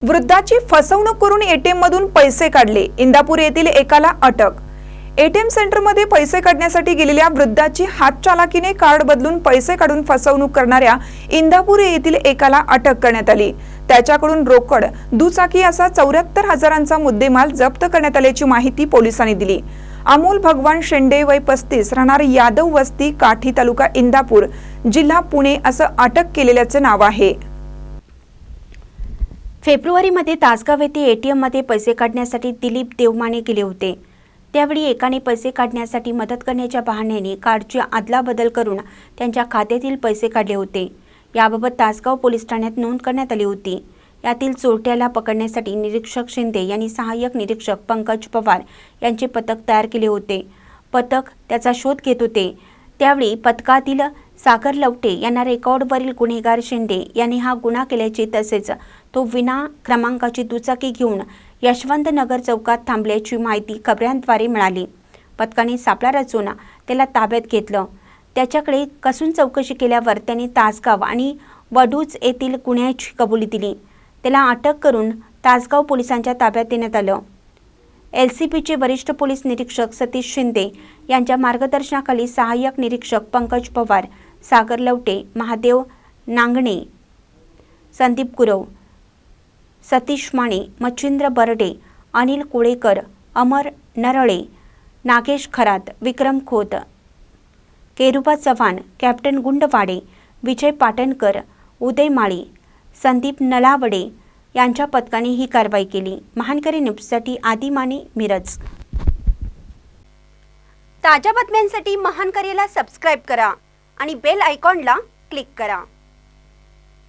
वृद्धाची फसवणूक करून एटीएम मधून पैसे काढले। इंदापूर येथील एकाला अटक। एटीएम सेंटरमध्ये पैसे काढण्यासाठी गेलेल्या वृद्धाची हातचालाकीने कार्ड बदलून पैसे काढून फसवणूक करणाऱ्या इंदापूर येथील एकाला अटक करण्यात आली। त्याच्याकडून रोकड, दुचाकी असा 74,000चा मुद्देमाल जप्त करण्यात आल्याची माहिती पोलिसांनी दिली। अमोल भगवान शेंडे वय 35 राहणार यादव वस्ती काठी तालुका इंदापूर जिल्हा पुणे असं अटक केलेल्याचे नाव आहे। फेब्रुवारीमध्ये तासगाव येथे एटीएममध्ये पैसे काढण्यासाठी दिलीप देवमाने गेले होते। त्यावेळी एकाने पैसे काढण्यासाठी मदत करण्याच्या बहाण्याने कार्डची अदलाबदल करून त्यांच्या खात्यातील पैसे काढले होते। याबाबत तासगाव पोलीस ठाण्यात नोंद करण्यात आली होती। यातील चोरट्याला पकडण्यासाठी निरीक्षक शिंदे यांनी सहाय्यक निरीक्षक पंकज पवार यांचे पथक तयार केले होते। पथक त्याचा शोध घेत होते। त्यावेळी पथकातील सागर लवटे यांना रेकॉर्डवरील गुन्हेगार शिंदे यांनी हा गुन्हा केल्याचे तसेच तो विना क्रमांकाची दुचाकी घेऊन यशवंत नगर चौकात थांबल्याची माहिती खबऱ्यांद्वारे मिळाली। पथकाने सापळा रचून त्याला ताब्यात घेतलं। त्याच्याकडे कसून चौकशी केल्यावर त्याने तासगाव आणि वडूज येथील गुन्ह्याची कबुली दिली। त्याला अटक करून तासगाव पोलिसांच्या ताब्यात देण्यात आलं। एलसीपीचे वरिष्ठ पोलीस निरीक्षक सतीश शिंदे यांच्या मार्गदर्शनाखाली सहाय्यक निरीक्षक पंकज पवार, सागर लवटे, महादेव नांगणे, संदीप गुरव, सतीश माने, मच्छिंद्र बर्डे, अनिल कोळेकर, अमर नरळे, नागेश खरात, विक्रम खोत, केरुबा चव्हाण, कॅप्टन गुंडवाडे, विजय पाटणकर, उदय माळी, संदीप नलावडे यांच्या पथकाने ही कारवाई केली। महानकरी न्यूजसाठी आदी माने, मिरज। ताज्या बातम्यांसाठी महानकरीला सबस्क्राइब करा आणि बेल आयकॉनला क्लिक करा।